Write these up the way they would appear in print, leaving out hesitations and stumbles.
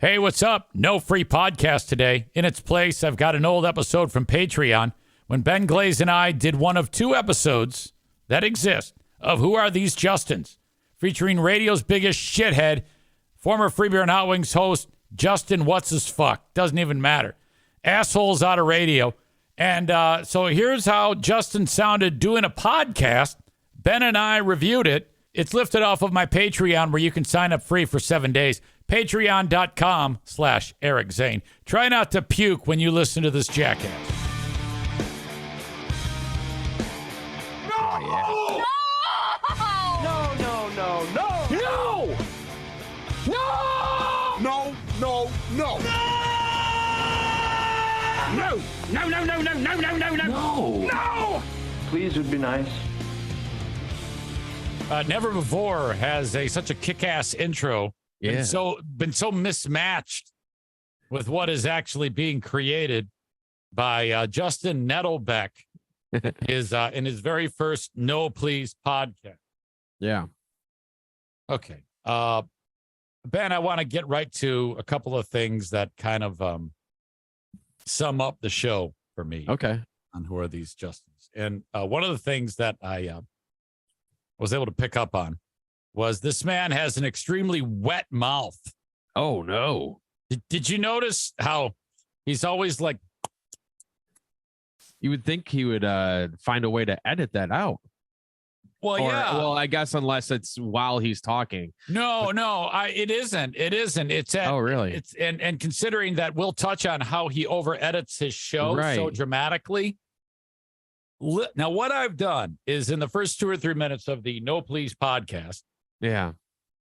Hey, what's up? No free podcast today. In its place, I've got an old episode from Patreon when Ben Glaze and I did one of two episodes that exist of Who Are These Justins, featuring radio's biggest shithead, former Free Beer and Hot Wings host, Justin What's-His-Fuck. Doesn't even matter. Assholes out of radio. And so here's how Justin sounded doing a podcast. Ben and I reviewed it. It's lifted off of my Patreon where you can sign up free for 7 days. Patreon.com/Eric Zane. Try not to puke when you listen to this jackass. No! Oh, yeah. No! No! No! No! No! No! No! No! No! No! No! No! No! No! No! No! No! Please would be nice. Never Before has such a kick-ass intro. Yeah. Been so mismatched with what is actually being created by Justin Nettlebeck in his very first No Please podcast. Yeah. Okay. Ben, I want to get right to a couple of things that kind of sum up the show for me. Okay. On Who Are These Justins? And one of the things that I was able to pick up on was this man has an extremely wet mouth. Oh, no. Did you notice how he's always like... You would think he would find a way to edit that out. Well, yeah. Well, I guess unless it's while he's talking. No, it isn't. It isn't. It's at, oh, really? It's and considering that we'll touch on how he over edits his show so dramatically. Now, what I've done is in the first 2 or 3 minutes of the No Please podcast, yeah,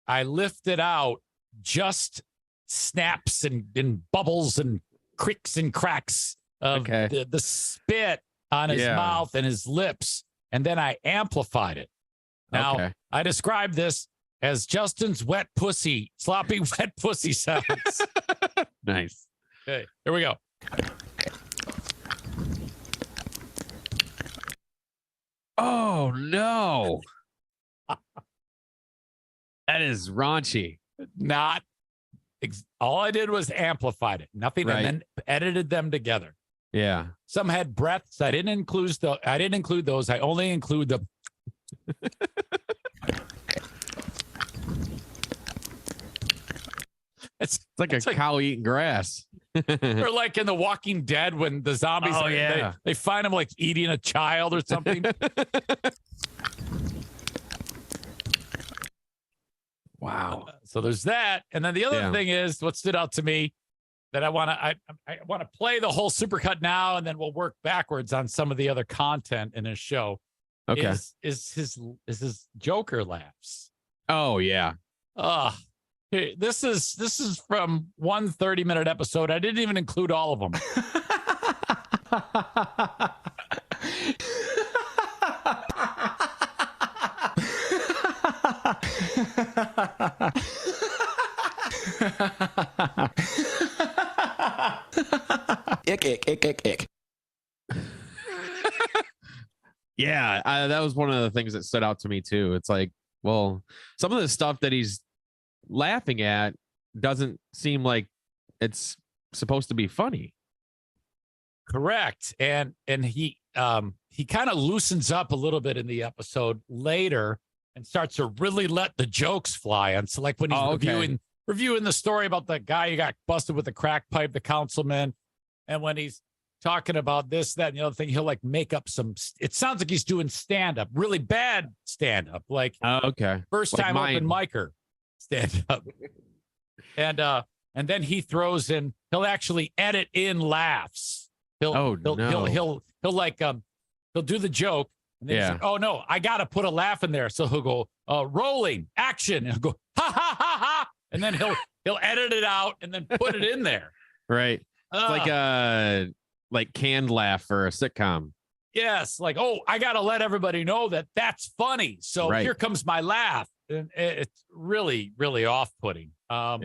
I lifted out just snaps and bubbles and cricks and cracks of the spit on his mouth and his lips, and then I amplified it. Now, I describe this as Justin's wet pussy, sloppy wet pussy sounds. Nice. Okay, here we go. Oh, no. That is raunchy. Not all I did was amplified it. Nothing, and then edited them together. Yeah. Some had breaths. I didn't include those. I only include the. It's like a cow eating grass. Or like in The Walking Dead when the zombies they find him like eating a child or something. Wow. So there's that. And then the other thing is what stood out to me that I want to play the whole supercut now, and then we'll work backwards on some of the other content in his show. Okay. Is his Joker laughs. Oh, yeah. This is from one 30-minute episode. I didn't even include all of them. Ick. Yeah, that was one of the things that stood out to me too. It's like, well, some of the stuff that he's laughing at doesn't seem like it's supposed to be funny. Correct. And he kind of loosens up a little bit in the episode later and starts to really let the jokes fly. And so like when he's reviewing the story about the guy who got busted with a crack pipe, the councilman, and when he's talking about this, that, and the other thing, he'll like make up it sounds like he's doing stand-up, really bad stand-up, like first time open micer stand-up. And then he throws in, he'll actually edit in laughs. He'll do the joke, and then he's like, oh no, I gotta put a laugh in there. So he'll go rolling action, and he'll go ha ha ha ha, and then he'll edit it out and then put it in there. Right. It's like canned laugh for a sitcom. Yes, like, oh, I gotta let everybody know that that's funny. So here comes my laugh. And it's really, really off-putting. Let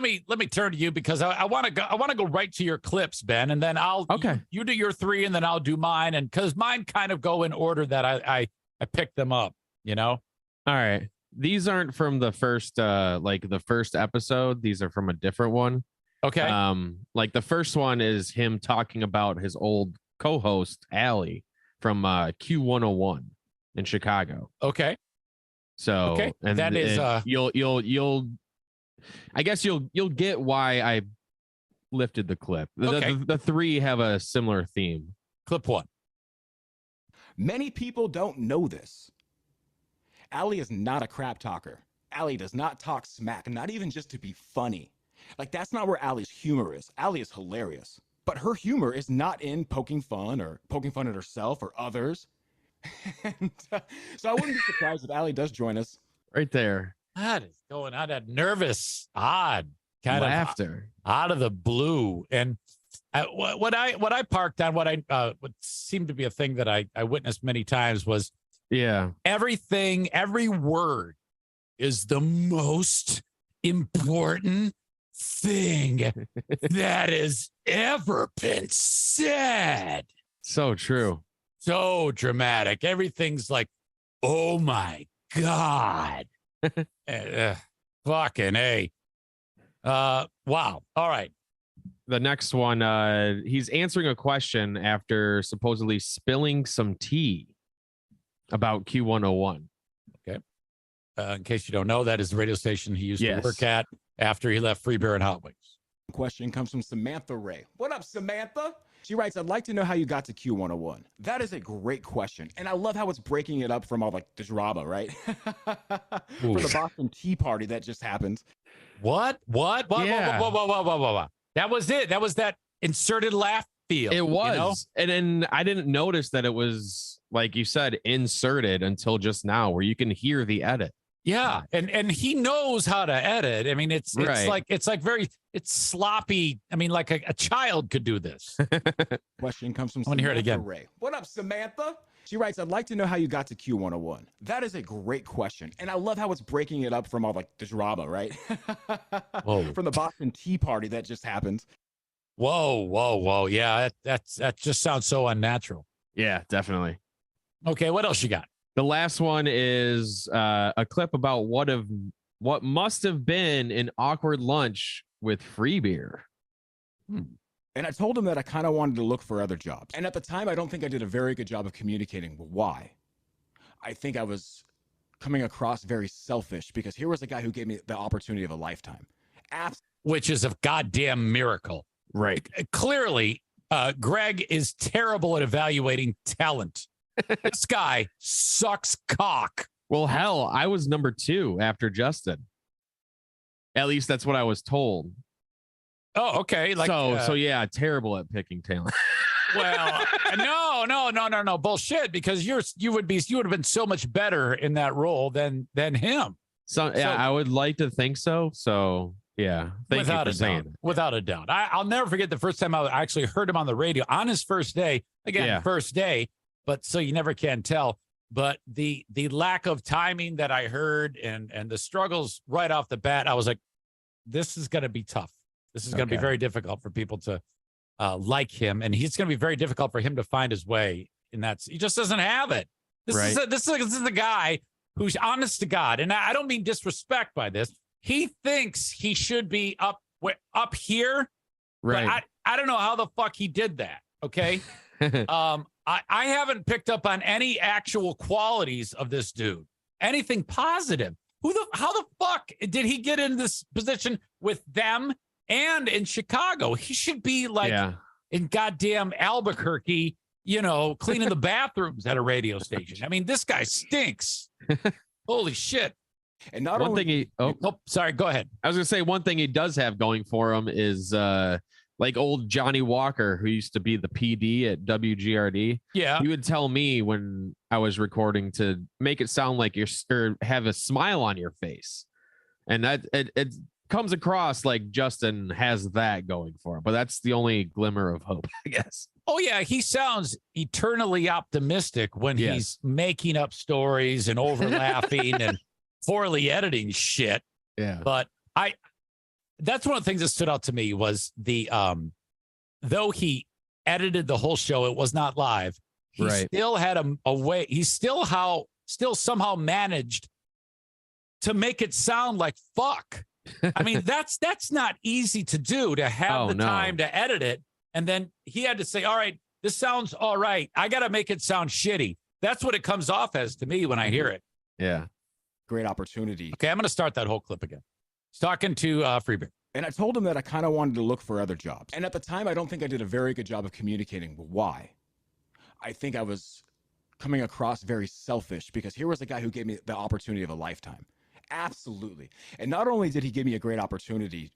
me turn to you because I want to go right to your clips, Ben, and then you do your three, and then I'll do mine, and because mine kind of go in order that I picked them up. You know. All right. these aren't from the first like the first episode. These are from a different one. Okay. Like the first one is him talking about his old co-host Allie from Q101 in Chicago. Okay. So Okay. and That is you'll I guess you'll get why I lifted the clip. Okay. The three have a similar theme. clip one. Many people don't know this. Allie is not a crap talker. Allie does not talk smack, not even just to be funny. Like, that's not where Allie's humor is. Allie is hilarious. But her humor is not in poking fun at herself or others. And, so I wouldn't be surprised if Allie does join us. Right there. That is going on, that nervous, odd kind Laughter. of out of the blue. And what I parked on, what seemed to be a thing that I witnessed many times was every word is the most important thing that has ever been said. So true. So dramatic. Everything's like, oh my God. Fucking A. Wow. All right. The next one, he's answering a question after supposedly spilling some tea about Q101. Okay. In case you don't know, that is the radio station he used to work at after he left Free Beer and Hot Wings. Question comes from Samantha Ray. What up, Samantha? She writes, I'd like to know how you got to Q101. That is a great question. And I love how it's breaking it up from all like the drama, right? For the Boston Tea Party that just happened. What? Yeah. Whoa. That was it. That was that inserted laugh feel. It was. You know? And then I didn't notice that it was, like you said, inserted until just now, where you can hear the edit. Yeah. And he knows how to edit. I mean, it's sloppy. I mean, like a child could do this. Question comes from I want to hear it again. Ray. What up, Samantha? She writes, I'd like to know how you got to Q101. That is a great question. And I love how it's breaking it up from all like the drama, right? From the Boston Tea Party that just happened. Whoa. Yeah, that just sounds so unnatural. Yeah, definitely. Okay, what else you got? The last one is a clip about what must have been an awkward lunch with free beer. And I told him that I kind of wanted to look for other jobs. And at the time, I don't think I did a very good job of communicating why. I think I was coming across very selfish because here was a guy who gave me the opportunity of a lifetime. Which is a goddamn miracle. Right. Clearly, Greg is terrible at evaluating talent. This guy sucks cock. Well, hell, I was number 2 after Justin. At least that's what I was told. Oh, okay. Like so yeah, terrible at picking talent. Well, no, bullshit. Because you would have been so much better in that role than him. So I would like to think so. So yeah, thank you for saying that. Without a doubt. I'll never forget the first time I actually heard him on the radio on his first day. Again, first day. But so you never can tell. But the lack of timing that I heard and the struggles right off the bat, I was like, this is going to be tough. This is going to be very difficult for people to like him. And it's going to be very difficult for him to find his way. And he just doesn't have it. This is the guy who's honest to God. And I don't mean disrespect by this. He thinks he should be up here. Right. But I don't know how the fuck he did that. Okay. I haven't picked up on any actual qualities of this dude. Anything positive. How the fuck did he get in this position with them and in Chicago? He should be in goddamn Albuquerque, cleaning the bathrooms at a radio station. I mean, this guy stinks. Holy shit. And not only sorry, go ahead. I was gonna say one thing he does have going for him is like old Johnny Walker, who used to be the PD at WGRD. Yeah. He would tell me when I was recording to make it sound like or have a smile on your face. And that it comes across like Justin has that going for him, but that's the only glimmer of hope, I guess. Oh yeah. He sounds eternally optimistic when he's making up stories and over laughing and poorly editing shit. Yeah. But that's one of the things that stood out to me was though he edited the whole show, it was not live. He still had a way. He still somehow managed to make it sound like fuck. I mean, that's not easy to do, to have the time to edit it. And then he had to say, all right, this sounds all right. I got to make it sound shitty. That's what it comes off as to me when I hear it. Yeah. Great opportunity. Okay, I'm going to start that whole clip again. He's talking to Freebeer. And I told him that I kind of wanted to look for other jobs. And at the time, I don't think I did a very good job of communicating why. I think I was coming across very selfish because here was a guy who gave me the opportunity of a lifetime. Absolutely. And not only did he give me a great opportunity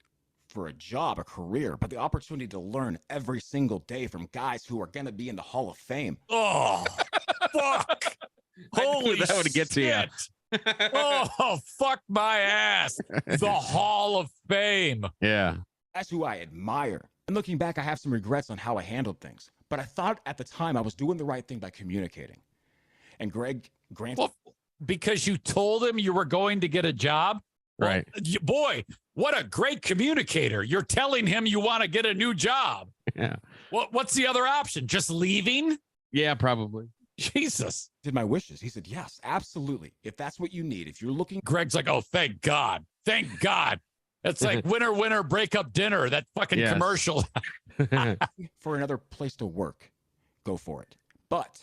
for a job, a career, but the opportunity to learn every single day from guys who are going to be in the Hall of Fame. Oh, fuck. Holy that would get to you. Oh, fuck my ass. The Hall of Fame. Yeah. That's who I admire. And looking back, I have some regrets on how I handled things. But I thought at the time I was doing the right thing by communicating. And Greg granted. Well, because you told him you were going to get a job? Right. Well, boy, what a great communicator. You're telling him you want to get a new job. Yeah. What's the other option? Just leaving? Yeah, probably. Jesus. Did my wishes. He said, yes, absolutely. If that's what you need, if you're looking. Greg's like, oh, thank God. Thank God. It's like winner, winner, break up dinner. That fucking commercial. For another place to work, go for it. But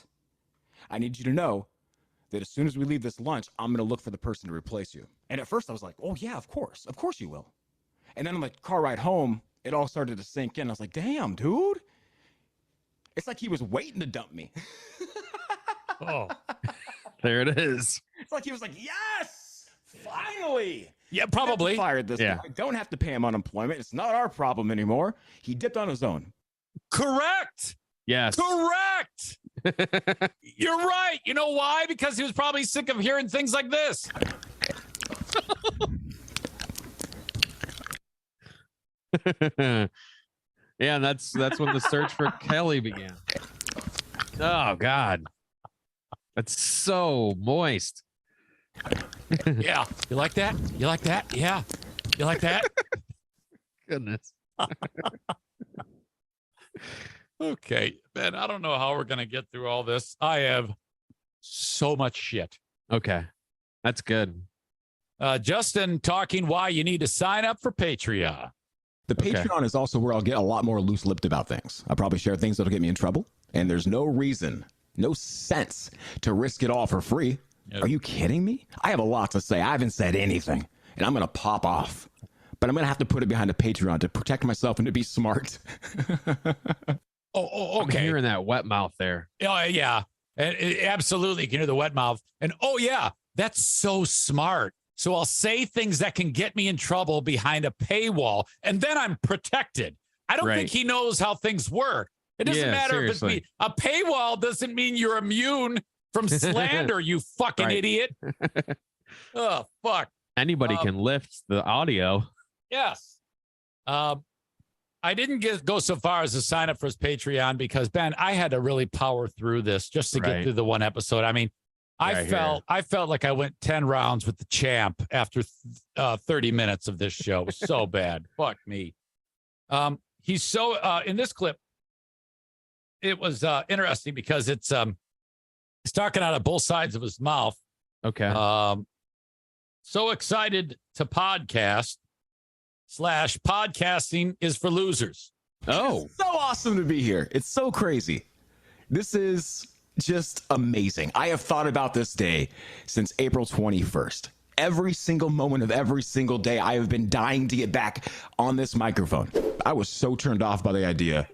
I need you to know that as soon as we leave this lunch, I'm going to look for the person to replace you. And at first I was like, oh yeah, of course you will. And then on the car ride home, it all started to sink in. I was like, damn, dude. It's like he was waiting to dump me. Oh, there it is. It's like he was like, yes, finally. Yeah, probably. Fired this guy. Don't have to pay him unemployment. It's not our problem anymore. He dipped on his own. Correct. Yes. Correct. You're right. You know why? Because he was probably sick of hearing things like this. Yeah, and that's when the search for Kelly began. Oh God. That's so moist. Yeah. You like that? You like that? Yeah. You like that? Goodness. Okay, Ben, I don't know how we're going to get through all this. I have so much shit. Okay. That's good. Justin talking why you need to sign up for Patreon. The Patreon is also where I'll get a lot more loose-lipped about things. I'll probably share things that'll get me in trouble. And there's no reason, no sense to risk it all for free. Yep. Are you kidding me? I have a lot to say. I haven't said anything. And I'm going to pop off. But I'm going to have to put it behind a Patreon to protect myself and to be smart. Oh, okay. I'm hearing that wet mouth there. Oh, yeah. And absolutely. You can hear the wet mouth. And oh, yeah, that's so smart. So I'll say things that can get me in trouble behind a paywall, and then I'm protected. I don't think he knows how things work. It doesn't matter if it's a paywall doesn't mean you're immune from slander, you fucking idiot. Oh, fuck. Anybody can lift the audio. Yes. I didn't go so far as to sign up for his Patreon because, Ben, I had to really power through this just to get through the one episode. I mean, I felt like I went 10 rounds with the champ after 30 minutes of this show. It was so bad. Fuck me. He's so in this clip, it was interesting because it's he's talking out of both sides of his mouth. Okay. So excited to podcast / podcasting is for losers. Oh, it's so awesome to be here. It's so crazy. This is just amazing. I have thought about this day since April 21st. Every single moment of every single day, I have been dying to get back on this microphone. I was so turned off by the idea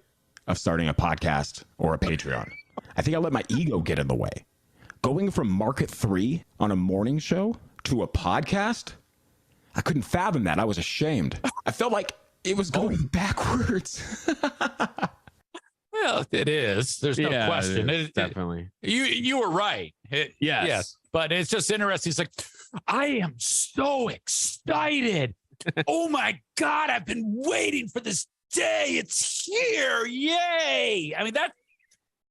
of starting a podcast or a Patreon. I think I let my ego get in the way. Going from Market 3 on a morning show to a podcast, I couldn't fathom that. I was ashamed. I felt like it was going backwards. Well, it is. There's no question. Definitely. You were right. Yes. But it's just interesting. It's like, I am so excited. Oh my God, I've been waiting for this day. It's here. Yay. I mean,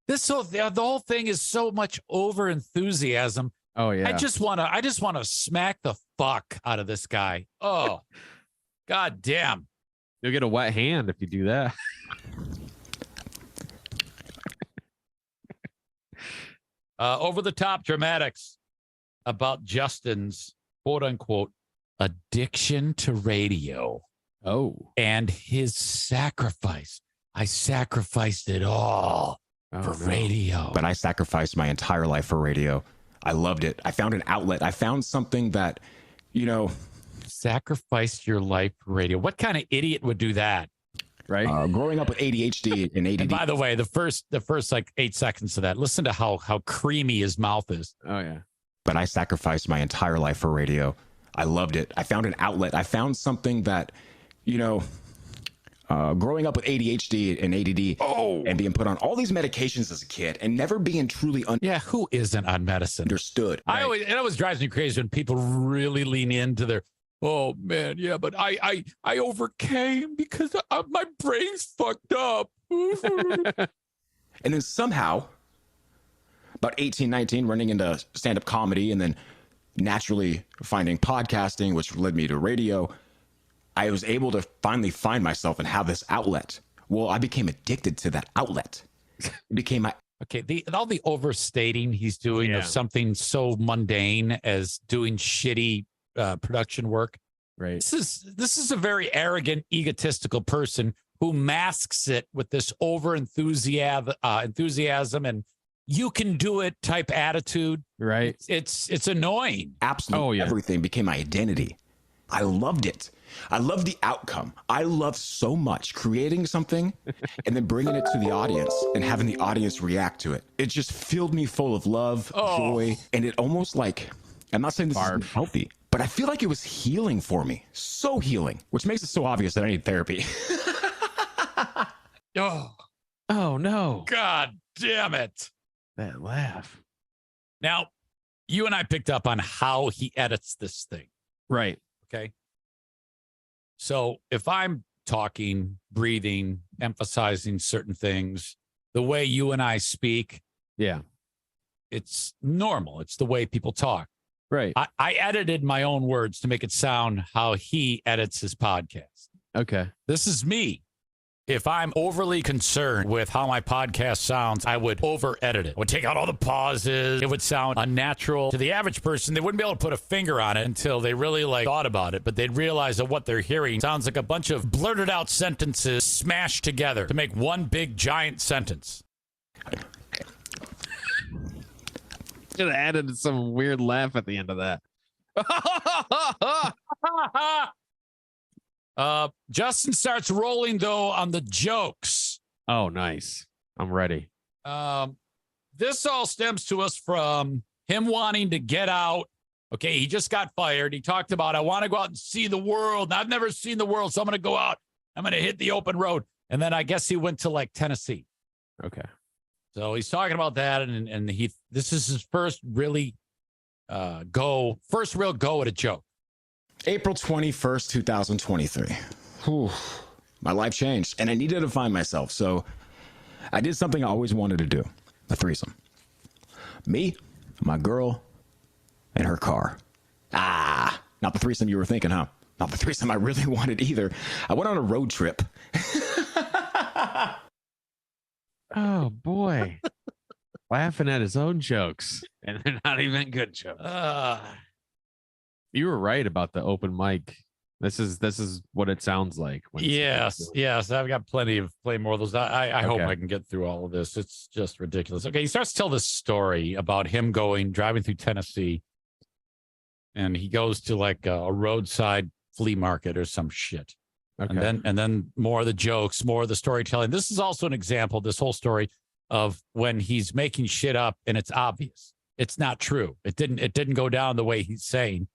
the whole thing is so much over enthusiasm. Oh yeah. I just want to smack the fuck out of this guy. Oh, God damn. You'll get a wet hand if you do that. Over the top dramatics about Justin's quote unquote addiction to radio. Oh. And his sacrifice. I sacrificed it all for radio. But I sacrificed my entire life for radio. I loved it. I found an outlet. I found something that, Sacrificed your life for radio. What kind of idiot would do that? Right. Growing up with ADHD and ADD. And by the way, the first like 8 seconds of that, listen to how creamy his mouth is. Oh, yeah. But I sacrificed my entire life for radio. I loved it. I found an outlet. I found something that, growing up with ADHD and ADD and being put on all these medications as a kid and never being truly Who isn't on medicine? understood. It always drives me crazy when people really lean into their, oh man, yeah, but I overcame because my brain's fucked up. And then somehow, about 18, 19, running into stand-up comedy and then naturally finding podcasting, which led me to radio, I was able to finally find myself and have this outlet. Well, I became addicted to that outlet. It became my... Okay, all the overstating he's doing of something so mundane as doing shitty production work. Right. This is a very arrogant, egotistical person who masks it with this over enthusiasm and you can do it type attitude. Right. It's annoying. Absolutely everything became my identity. I loved it. I love the outcome. I love so much creating something and then bringing it to the audience and having the audience react to it. It just filled me full of love, joy, and it almost like, I'm not saying this is healthy, but I feel like it was healing for me. So healing, which makes it so obvious that I need therapy. Oh no. God damn it. That laugh. Now, you and I picked up on how he edits this thing. Right. Okay. So if I'm talking, breathing, emphasizing certain things, the way you and I speak, it's normal. It's the way people talk. Right. I edited my own words to make it sound how he edits his podcast. Okay. This is me. If I'm overly concerned with how my podcast sounds, I would over-edit it. I would take out all the pauses. It would sound unnatural. To the average person, they wouldn't be able to put a finger on it until they really thought about it, but they'd realize that what they're hearing sounds like a bunch of blurted out sentences smashed together to make one big giant sentence. Should have added some weird laugh at the end of that. Justin starts rolling, though, on the jokes. Oh, nice. I'm ready. This all stems to us from him wanting to get out. Okay, he just got fired. He talked about, I want to go out and see the world. I've never seen the world, so I'm going to go out. I'm going to hit the open road. And then I guess he went to Tennessee. Okay. So he's talking about that, and this is his first real go at a joke. April 21st, 2023. Whew. My life changed, and I needed to find myself. So I did something I always wanted to do, a threesome. Me, my girl, and her car. Not the threesome you were thinking, huh? Not the threesome I really wanted either. I went on a road trip. Oh, boy. Laughing at his own jokes, and they're not even good jokes. You were right about the open mic. This is what it sounds like. Yes. I've got plenty more of those. I hope Okay. I can get through all of this. It's just ridiculous. Okay, he starts to tell this story about him driving through Tennessee, and he goes to a roadside flea market or some shit. Okay. And then more of the jokes, more of the storytelling. This is also an example, this whole story, of when he's making shit up and it's obvious. It's not true. It didn't go down the way he's saying,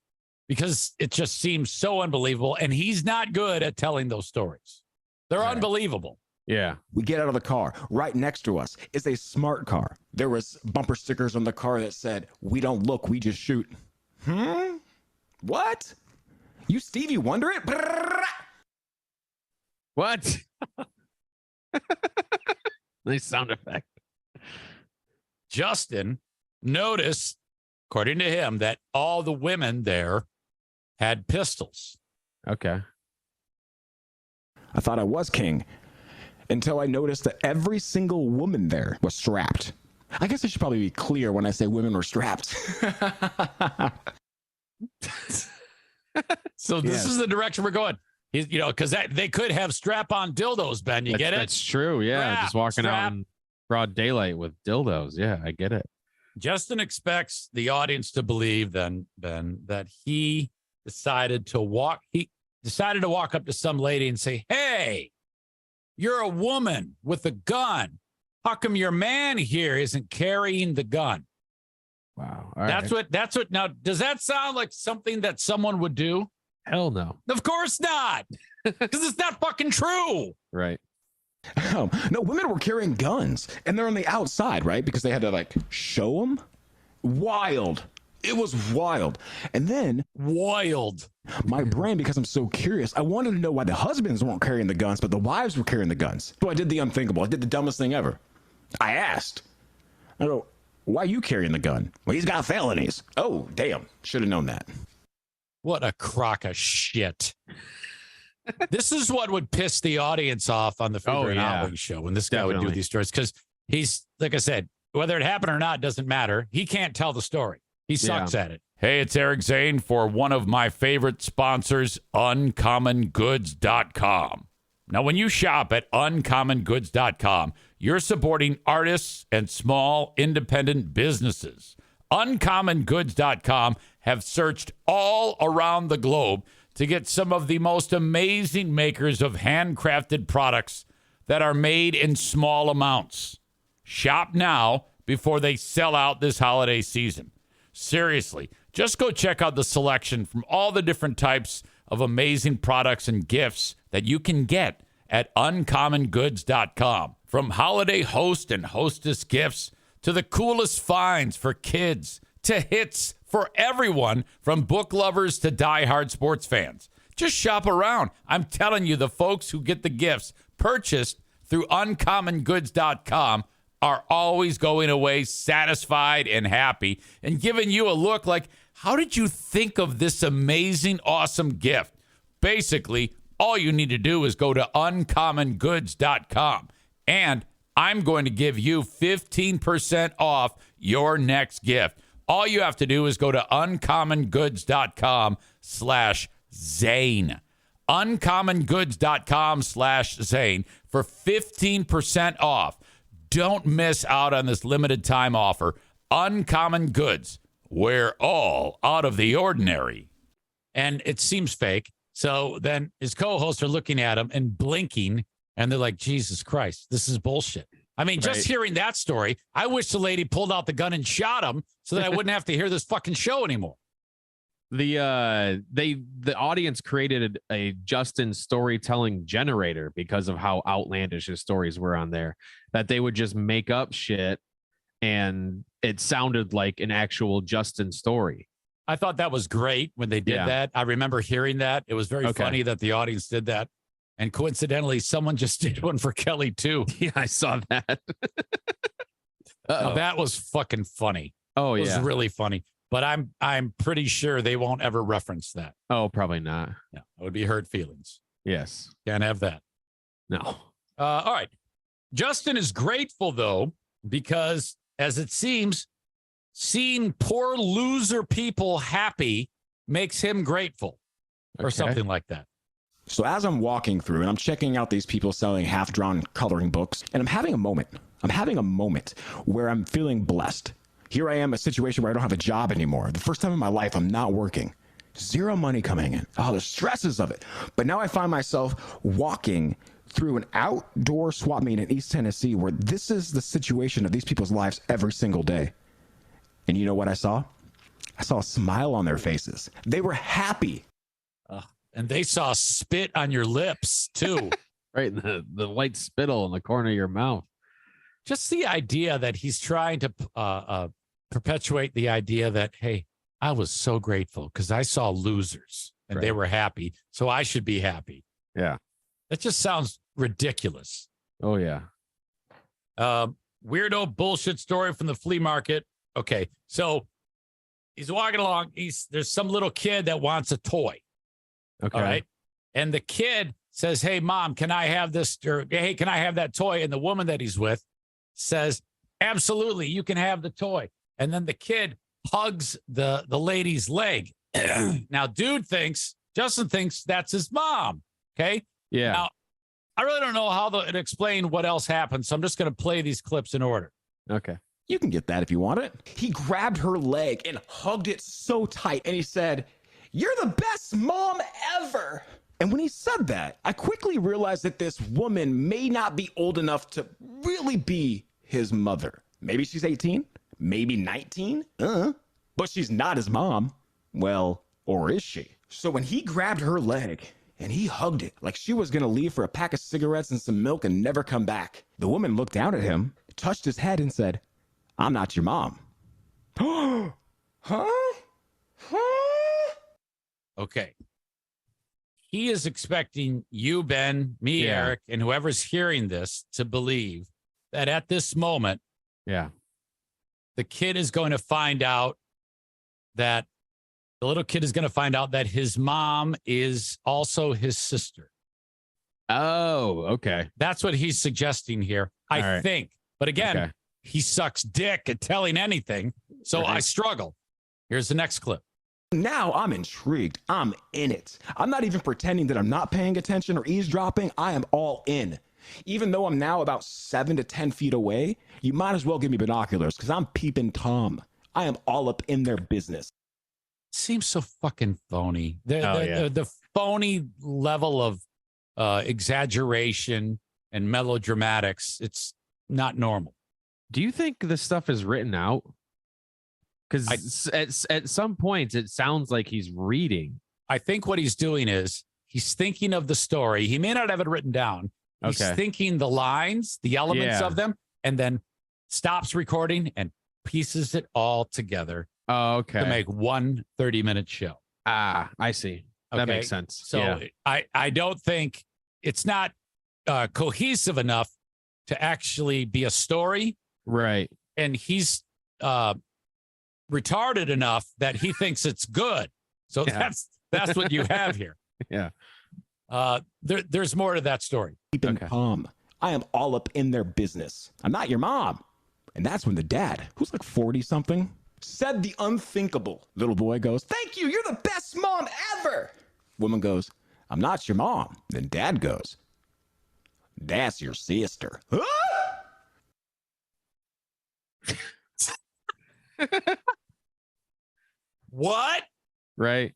because it just seems so unbelievable. And he's not good at telling those stories. They're unbelievable. Yeah. We get out of the car. Right next to us is a smart car. There was bumper stickers on the car that said, "We don't look, we just shoot." What? You Stevie Wonder it? What? Nice sound effect. Justin noticed, according to him, that all the women there had pistols. Okay. I thought I was king until I noticed that every single woman there was strapped. I guess I should probably be clear when I say women were strapped. So this is the direction we're going. Because they could have strap-on dildos, Ben. You get it? That's true. Yeah, just walking out in broad daylight with dildos. Yeah, I get it. Justin expects the audience to believe then, Ben, that he decided to walk up to some lady and say, "Hey, you're a woman with a gun. How come your man here isn't carrying the gun?" Wow. That's what. Now, does that sound like something that someone would do? Hell no. Of course not. Because it's not fucking true. Right. No, women were carrying guns, and they're on the outside, right? Because they had to show them. Wild. It was wild. And then wild. My brain, because I'm so curious, I wanted to know why the husbands weren't carrying the guns, but the wives were carrying the guns. So I did the unthinkable. I did the dumbest thing ever. I asked. I go, "Why are you carrying the gun?" "Well, he's got felonies." "Oh, damn. Should have known that." What a crock of shit. This is what would piss the audience off on the Figure and Outwing show when this guy would do these stories. Because he's, like I said, whether it happened or not doesn't matter. He can't tell the story. He sucks at it. Hey, it's Eric Zane for one of my favorite sponsors, UncommonGoods.com. Now, when you shop at UncommonGoods.com, you're supporting artists and small independent businesses. UncommonGoods.com have searched all around the globe to get some of the most amazing makers of handcrafted products that are made in small amounts. Shop now before they sell out this holiday season. Seriously, just go check out the selection from all the different types of amazing products and gifts that you can get at UncommonGoods.com. From holiday host and hostess gifts to the coolest finds for kids to hits for everyone from book lovers to diehard sports fans. Just shop around. I'm telling you, the folks who get the gifts purchased through UncommonGoods.com are always going away satisfied and happy and giving you a look like, how did you think of this amazing, awesome gift? Basically, all you need to do is go to UncommonGoods.com, and I'm going to give you 15% off your next gift. All you have to do is go to UncommonGoods.com/Zane. UncommonGoods.com/Zane for 15% off. Don't miss out on this limited time offer. Uncommon Goods, where all out of the ordinary. And it seems fake. So then his co-hosts are looking at him and blinking, and they're like, Jesus Christ, this is bullshit. I mean, just hearing that story, I wish the lady pulled out the gun and shot him so that I wouldn't have to hear this fucking show anymore. The audience created a Justin storytelling generator because of how outlandish his stories were on there, that they would just make up shit and it sounded like an actual Justin story. I thought that was great when they did that. I remember hearing that. It was very funny that the audience did that. And coincidentally, someone just did one for Kelly too. Yeah, I saw that. Now, that was fucking funny. Oh, it was really funny. But I'm pretty sure they won't ever reference that. Oh, probably not. Yeah, it would be hurt feelings. Yes. Can't have that. No. All right. Justin is grateful, though, because as it seems, seeing poor loser people happy makes him grateful or something like that. So as I'm walking through and I'm checking out these people selling half-drawn coloring books, and I'm having a moment. I'm having a moment where I'm feeling blessed. Here I am, a situation where I don't have a job anymore. The first time in my life, I'm not working. Zero money coming in. Oh, the stresses of it. But now I find myself walking through an outdoor swap meet in East Tennessee where this is the situation of these people's lives every single day. And you know what I saw? I saw a smile on their faces. They were happy. And they saw spit on your lips, too. Right, the white spittle in the corner of your mouth. Just the idea that he's trying to perpetuate the idea that, hey, I was so grateful because I saw losers and they were happy, so I should be happy. Yeah. That just sounds ridiculous. Oh, yeah. Weirdo bullshit story from the flea market. Okay, so he's walking along. There's some little kid that wants a toy. Okay. All right. And the kid says, hey, Mom, can I have this? Or, hey, can I have that toy? And the woman that he's with says, absolutely, you can have the toy. And then the kid hugs the lady's leg Now, Justin thinks that's his mom. Okay. Yeah. Now, I really don't know how to explain what else happened, so I'm just going to play these clips in order. Okay. You can get that if you want it. He grabbed her leg and hugged it so tight, and he said, "You're the best mom ever." And when he said that, I quickly realized that this woman may not be old enough to really be his mother. Maybe she's 18, maybe 19, but she's not his mom. Well, or is she? So when he grabbed her leg and he hugged it like she was gonna leave for a pack of cigarettes and some milk and never come back, the woman looked down at him, touched his head, and said, "I'm not your mom." Huh? Okay. He is expecting you, Ben, me, Yeah. Eric, and whoever's hearing this to believe that at this moment, Yeah. the kid is going to find out that the little kid is going to find out that his mom is also his sister. Oh, okay. That's what he's suggesting here, I All right. think. But again, Okay. he sucks dick at telling anything. So I Right. struggle. Here's the next clip. Now I'm intrigued. I'm in it. I'm not even pretending that I'm not paying attention or eavesdropping. I am all in. Even though I'm now about 7 to 10 feet away, you might as well give me binoculars because I'm peeping Tom. I am all up in their business. Seems so fucking phony. Yeah. The phony level of exaggeration and melodramatics, it's not normal. Do you think this stuff is written out? Because at some points it sounds like he's reading. I think what he's doing is he's thinking of the story. He may not have it written down. He's Okay. thinking the lines, the elements Yeah. of them, and then stops recording and pieces it all together Oh, okay. to make one 30-minute show. I see. That Okay? makes sense. So Yeah. I don't think it's not cohesive enough to actually be a story. Right. And he's retarded enough that he thinks it's good. So Yeah. that's what you have here. Yeah. There's more to that story. Peeping Okay. Tom. I am all up in their business. I'm not your mom. And that's when the dad, who's like 40 something, said the unthinkable. Little boy goes, "Thank you. You're the best mom ever." Woman goes, "I'm not your mom." Then dad goes, "That's your sister." What? Right.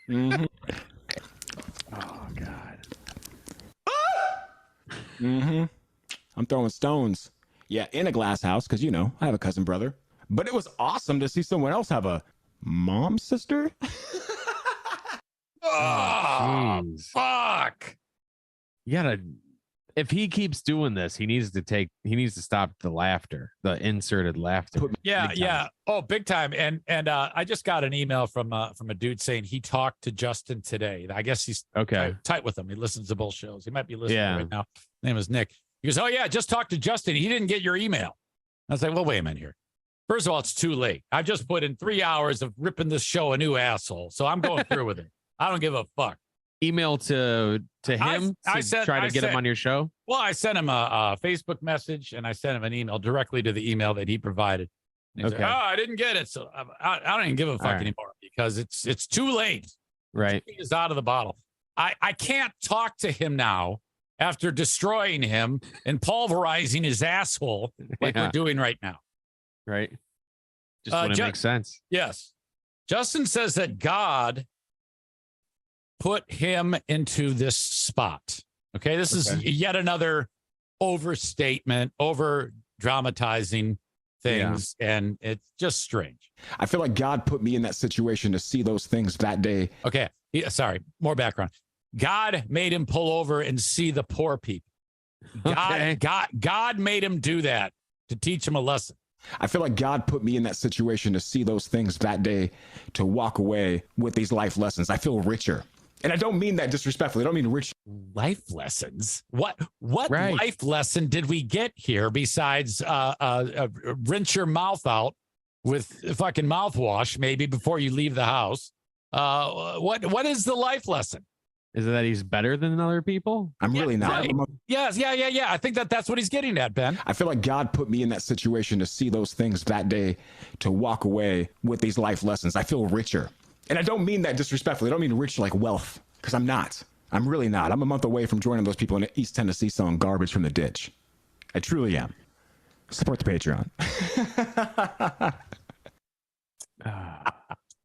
Mm-hmm. Oh God. Mm-hmm. I'm throwing stones. Yeah, in a glass house, because, you know, I have a cousin brother. But it was awesome to see someone else have a mom sister. Oh, Jeez. fuck. You gotta. If he keeps doing this, he needs to stop the laughter, the inserted laughter. Yeah, Big time. yeah. Oh, big time. And I just got an email from a dude saying he talked to Justin today. I guess he's Okay. tight with him. He listens to both shows. He might be listening Yeah. right now. His name is Nick. He goes, "Oh yeah, just talked to Justin. He didn't get your email." I was like, "Well, wait a minute here. First of all, it's too late. I've just put in 3 hours of ripping this show a new asshole, so I'm going through with it. I don't give a fuck." Email to him I to said- try to I get him said- on your show. Well, I sent him a Facebook message and I sent him an email directly to the email that he provided. And he said, Okay. "Oh, I didn't get it, so I don't even give a fuck right. anymore because it's too late. Right. He is out of the bottle. I can't talk to him now after destroying him and pulverizing his asshole like Yeah. we're doing right now." Right. Just when it Ju- makes sense. Yes. Justin says that God put him into this spot. Okay. This is Okay. yet another overstatement, over dramatizing things. And it's just strange. I feel like God put me in that situation to see those things that day. Okay. Sorry. More background. God made him pull over and see the poor people. Okay. God made him do that to teach him a lesson. I feel like God put me in that situation to see those things that day, to walk away with these life lessons. I feel richer. And I don't mean that disrespectfully. I don't mean rich. Life lessons. What Right. life lesson did we get here besides rinse your mouth out with fucking mouthwash maybe before you leave the house? What is the life lesson? Is it that he's better than other people? I'm really not. Right. Yes, yeah. I think that's what he's getting at, Ben. I feel like God put me in that situation to see those things that day, to walk away with these life lessons. I feel richer. And I don't mean that disrespectfully. I don't mean rich like wealth, because I'm not. I'm really not. I'm a month away from joining those people in East Tennessee selling garbage from the ditch. I truly am. Support the Patreon.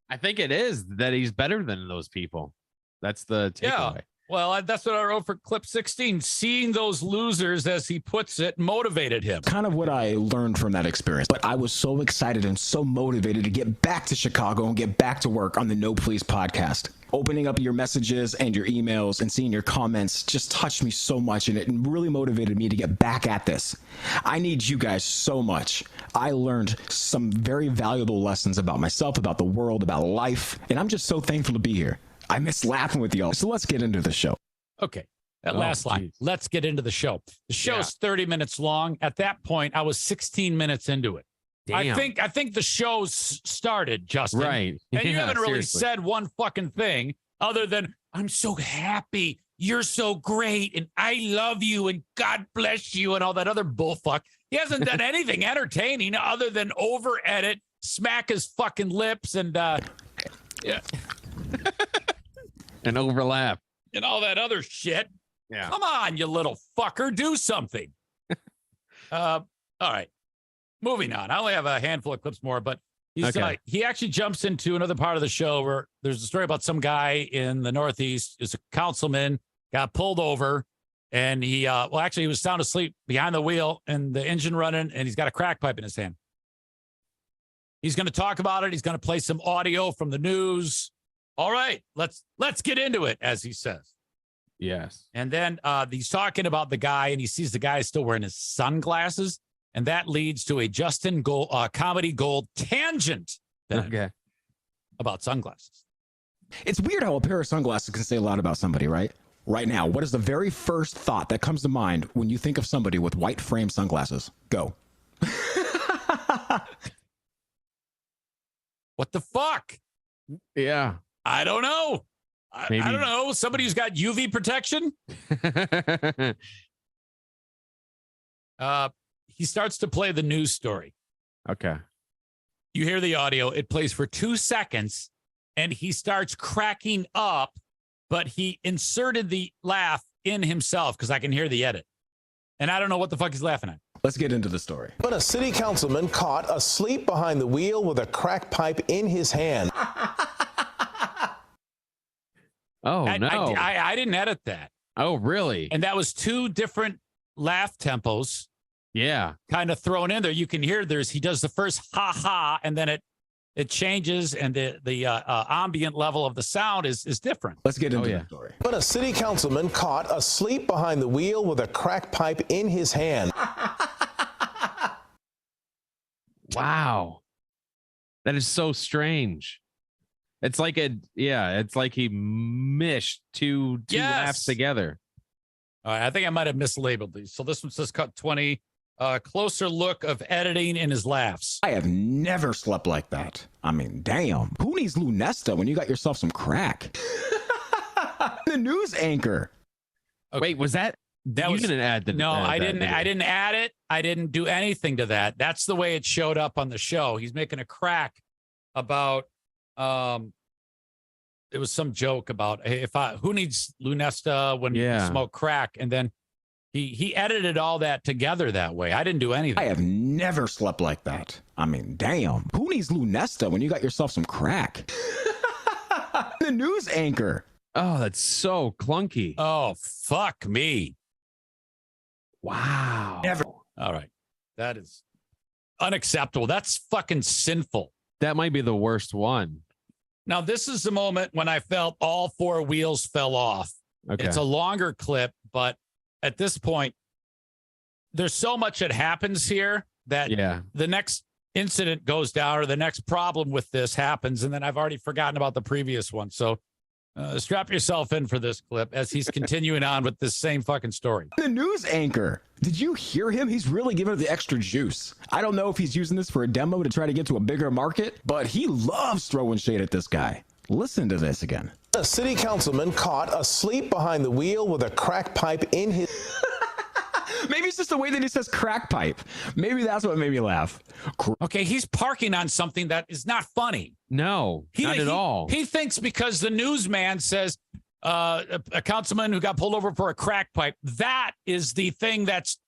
I think it is that he's better than those people. That's the takeaway. Yeah. Well, that's what I wrote for clip 16. Seeing those losers, as he puts it, motivated him. Kind of what I learned from that experience. But I was so excited and so motivated to get back to Chicago and get back to work on the No Please podcast. Opening up your messages and your emails and seeing your comments just touched me so much, and it really motivated me to get back at this. I need you guys so much. I learned some very valuable lessons about myself, about the world, about life, and I'm just so thankful to be here. I miss laughing with y'all. So let's get into the show. Okay. That last line. Let's get into the show. The show's 30 minutes long. At that point, I was 16 minutes into it. Damn. I think the show's started, Justin. Right. And you haven't really seriously. said one fucking thing other than, I'm so happy. You're so great. And I love you. And God bless you. And all that other bullfuck. He hasn't done anything entertaining other than over edit, smack his fucking lips, and yeah. An overlap. And all that other shit. Yeah. Come on, you little fucker. Do something. All right. Moving on. I only have a handful of clips more, but he actually jumps into another part of the show where there's a story about some guy in the Northeast, is a councilman, got pulled over, and he was sound asleep behind the wheel and the engine running, and he's got a crack pipe in his hand. He's going to talk about it. He's going to play some audio from the news. All right, let's get into it, as he says. Yes. And then he's talking about the guy, and he sees the guy still wearing his sunglasses, and that leads to a Justin Comedy Gold tangent about sunglasses. It's weird how a pair of sunglasses can say a lot about somebody, right? Right now, what is the very first thought that comes to mind when you think of somebody with white frame sunglasses? Go. What the fuck? Yeah. I don't know. I don't know. Somebody who's got UV protection? He starts to play the news story. Okay. You hear the audio. It plays for 2 seconds, and he starts cracking up, but he inserted the laugh in himself because I can hear the edit. And I don't know what the fuck he's laughing at. Let's get into the story. But a city councilman caught asleep behind the wheel with a crack pipe in his hand. Oh, no. I didn't edit that. Oh, really? And that was 2 different laugh tempos. Yeah. Kind of thrown in there. You can hear he does the first ha ha, and then it changes, and the ambient level of the sound is different. Let's get into the story. But a city councilman caught asleep behind the wheel with a crack pipe in his hand. Wow. That is so strange. It's like it's like he mished two laughs together. All right, I think I might have mislabeled these. So this one says cut 20. Closer look of editing in his laughs. I have never slept like that. I mean, damn. Who needs Lunesta when you got yourself some crack? The news anchor. Okay. Wait, was that you didn't add the No, I didn't. I didn't add it. I didn't do anything to that. That's the way it showed up on the show. He's making a crack about it was some joke about who needs Lunesta when you smoke crack, and then he edited all that together that way. I didn't do anything. I have never slept like that. I mean, damn. Who needs Lunesta when you got yourself some crack? The news anchor. Oh, that's so clunky. Oh, fuck me. Wow. Never. All right. That is unacceptable. That's fucking sinful. That might be the worst one. Now, this is the moment when I felt all 4 wheels fell off. Okay. It's a longer clip, but at this point, there's so much that happens here that the next incident goes down or the next problem with this happens, and then I've already forgotten about the previous one. So strap yourself in for this clip as he's continuing on with this same fucking story. The news anchor. Did you hear him? He's really giving it the extra juice. I don't know if he's using this for a demo to try to get to a bigger market, but he loves throwing shade at this guy. Listen to this again. A city councilman caught asleep behind the wheel with a crack pipe in his... Maybe it's just the way that he says crack pipe. Maybe that's what made me laugh. Okay, he's parking on something that is not funny. No, not at all. He thinks because the newsman says a councilman who got pulled over for a crack pipe, that is the thing that's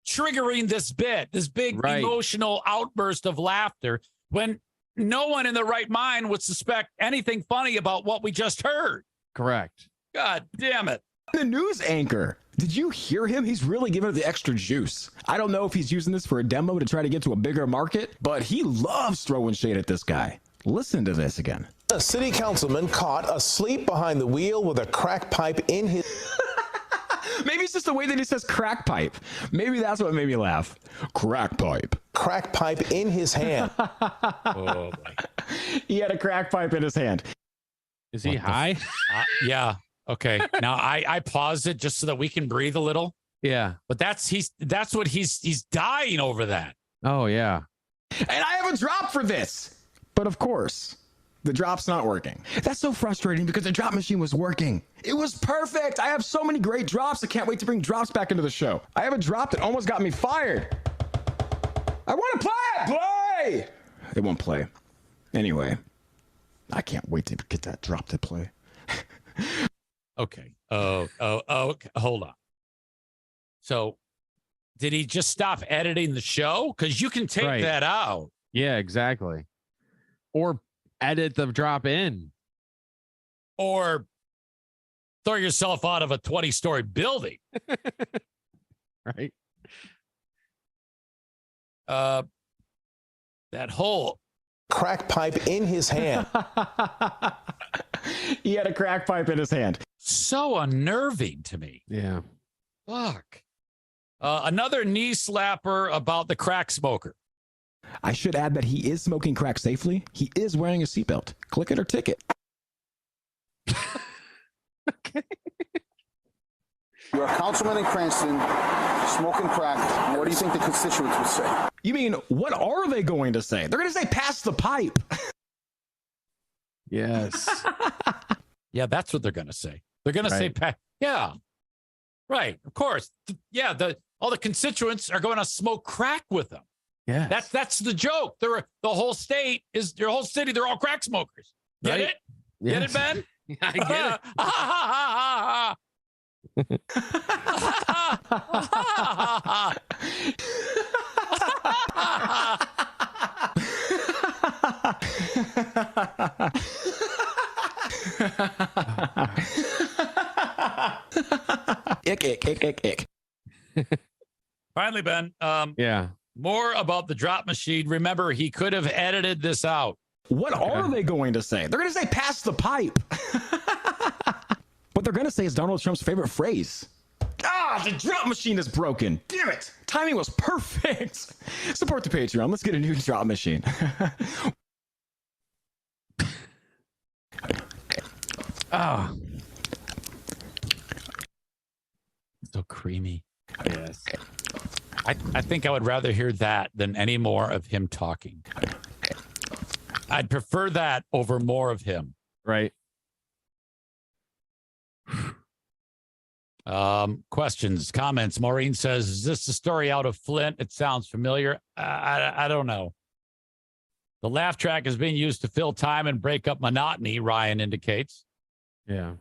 triggering this bit, this big emotional outburst of laughter, when no one in their right mind would suspect anything funny about what we just heard. Correct. God damn it. The news anchor. Did you hear him? He's really giving it the extra juice. I don't know if he's using this for a demo to try to get to a bigger market, but he loves throwing shade at this guy. Listen to this again. A city councilman caught asleep behind the wheel with a crack pipe in his... Maybe it's just the way that he says crack pipe. Maybe that's what made me laugh. Crack pipe. Crack pipe in his hand. Oh, boy. He had a crack pipe in his hand. Is he high? Yeah. Okay. Now I paused it just so that we can breathe a little. Yeah. But that's what he's dying over that. Oh, yeah. And I have a drop for this. But of course, the drop's not working. That's so frustrating because the drop machine was working. It was perfect. I have so many great drops. I can't wait to bring drops back into the show. I have a drop that almost got me fired. I want to play it. Play. It won't play. Anyway, I can't wait to get that drop to play. Okay. Oh, hold on. So did he just stop editing the show? Because you can take that out. Yeah, exactly. Or edit the drop in. Or throw yourself out of a 20-story building. Right. That whole crack pipe in his hand. He had a crack pipe in his hand. So unnerving to me. Yeah. Fuck. Another knee slapper about the crack smoker. I should add that he is smoking crack safely. He is wearing a seatbelt. Click it or ticket. Okay. You're a councilman in Cranston, smoking crack. What do you think the constituents would say? You mean, what are they going to say? They're going to say, pass the pipe. Yes. Yeah, that's what they're going to say. They're going to say, yeah, right. Of course. Yeah. All the constituents are going to smoke crack with them. Yeah. That's the joke. The whole state is your whole city. They're all crack smokers. Get it? Yes. Get it, Ben? I get Ick. Finally, Ben. Yeah. More about the drop machine. Remember, he could have edited this out. What are they going to say? They're going to say, pass the pipe. What they're going to say is Donald Trump's favorite phrase. Ah, the drop machine is broken. Damn it. Timing was perfect. Support the Patreon. Let's get a new drop machine. Ah. So creamy. Yes. I think I would rather hear that than any more of him talking. I'd prefer that over more of him. Right. Questions, comments. Maureen says, is this a story out of Flint? It sounds familiar. I don't know. The laugh track is being used to fill time and break up monotony, Ryan indicates. Yeah.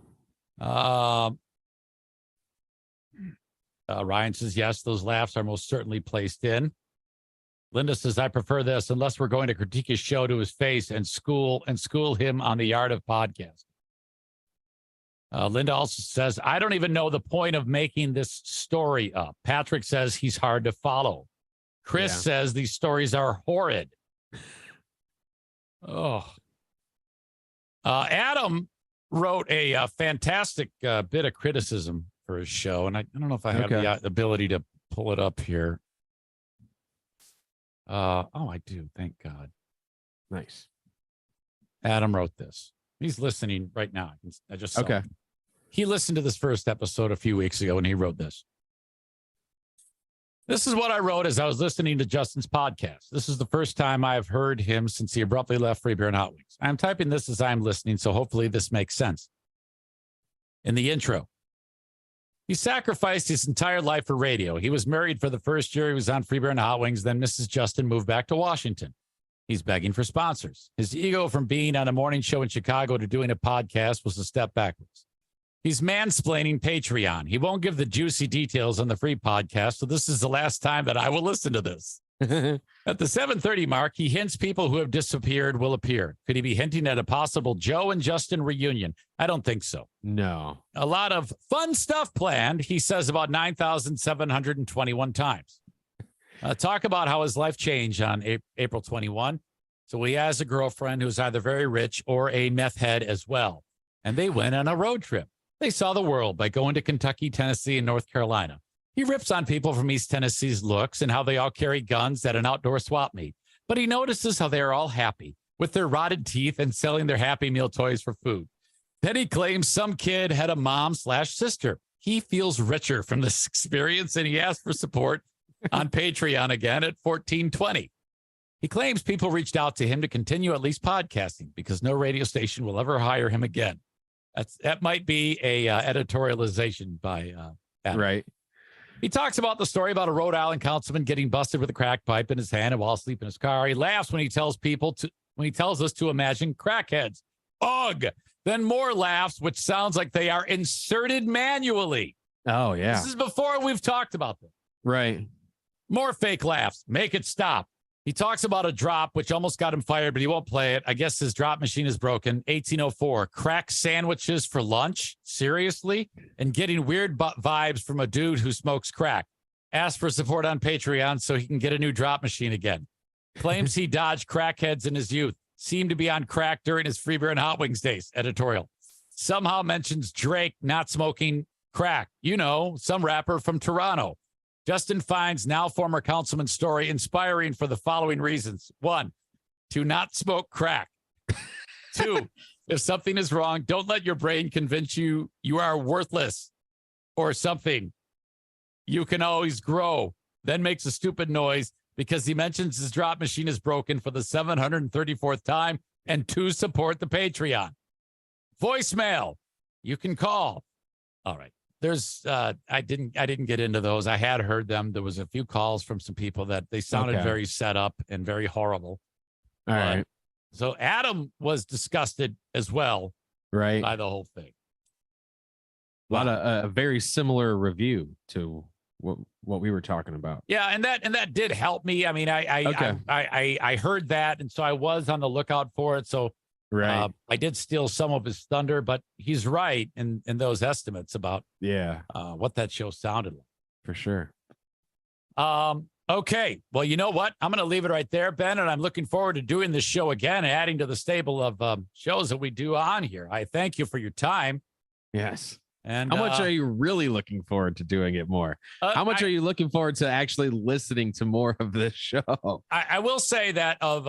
Ryan says, yes, those laughs are most certainly placed in. Linda says, I prefer this unless we're going to critique his show to his face and school him on the art of podcasting. Linda also says, I don't even know the point of making this story up. Patrick says he's hard to follow. Chris says these stories are horrid. Oh. Adam wrote a fantastic bit of criticism for his show, and I don't know if I have the ability to pull it up here. I do. Thank God. Nice. Adam wrote this. He's listening right now. I just saw okay. him. He listened to this first episode a few weeks ago, and he wrote this. This is what I wrote as I was listening to Justin's podcast. This is the first time I have heard him since he abruptly left Free Beer and Hot Wings. I'm typing this as I'm listening, so hopefully this makes sense. in the intro. He sacrificed his entire life for radio. He was married for the first year he was on Free Beer and Hot Wings. Then Mrs. Justin moved back to Washington. He's begging for sponsors. His ego from being on a morning show in Chicago to doing a podcast was a step backwards. He's mansplaining Patreon. He won't give the juicy details on the free podcast, so this is the last time that I will listen to this. At the 7:30 mark, he hints people who have disappeared will appear. Could he be hinting at a possible Joe and Justin reunion? I don't think so. No. A lot of fun stuff planned, he says about 9,721 times. Talk about how his life changed on April 21. So he has a girlfriend who's either very rich or a meth head as well. And they went on a road trip. They saw the world by going to Kentucky, Tennessee, and North Carolina. He rips on people from East Tennessee's looks and how they all carry guns at an outdoor swap meet. But he notices how they are all happy with their rotted teeth and selling their Happy Meal toys for food. Then he claims some kid had a mom/sister. He feels richer from this experience, and he asks for support on Patreon again at $14.20. He claims people reached out to him to continue at least podcasting because no radio station will ever hire him again. That might be a editorialization by Adam. Right. He talks about the story about a Rhode Island councilman getting busted with a crack pipe in his hand and while asleep in his car. He laughs when he tells us to imagine crackheads. Ugh. Then more laughs, which sounds like they are inserted manually. Oh, yeah. This is before we've talked about them. Right. More fake laughs. Make it stop. He talks about a drop, which almost got him fired, but he won't play it. I guess his drop machine is broken. 1804. Crack sandwiches for lunch? Seriously? And getting weird vibes from a dude who smokes crack. Ask for support on Patreon so he can get a new drop machine again. Claims he dodged crackheads in his youth. Seemed to be on crack during his Free Beer and Hot Wings days. Editorial. Somehow mentions Drake not smoking crack. You know, some rapper from Toronto. Justin finds now former councilman's story inspiring for the following reasons. 1, to not smoke crack. 2, if something is wrong, don't let your brain convince you you are worthless or something. You can always grow. Then makes a stupid noise because he mentions his drop machine is broken for the 734th time and to support the Patreon. Voicemail. You can call. All right. There's I didn't get into those. I had heard them. There was a few calls from some people that they sounded very set up and very horrible. All right. So Adam was disgusted as well, right, by the whole thing. A lot of a very similar review to what we were talking about. Yeah, and that did help me. I mean, I heard that, and so I was on the lookout for it. So right, I did steal some of his thunder, but he's right in those estimates about what that show sounded like. For sure. Okay. Well, you know what? I'm going to leave it right there, Ben, and I'm looking forward to doing this show again and adding to the stable of shows that we do on here. I thank you for your time. Yes. And how much are you really looking forward to doing it more? How much are you looking forward to actually listening to more of this show? I will say that of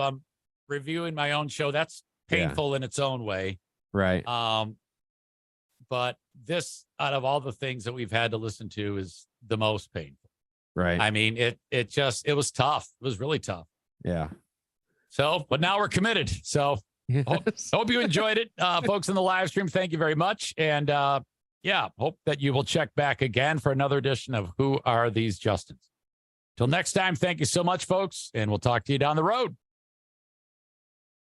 reviewing my own show, that's painful in its own way. Right. But this, out of all the things that we've had to listen to, is the most painful. Right. I mean, it was tough. It was really tough. Yeah. So, but now we're committed. So hope you enjoyed it. Folks in the live stream, thank you very much. And hope that you will check back again for another edition of Who Are These Justins? Till next time, thank you so much, folks, and we'll talk to you down the road.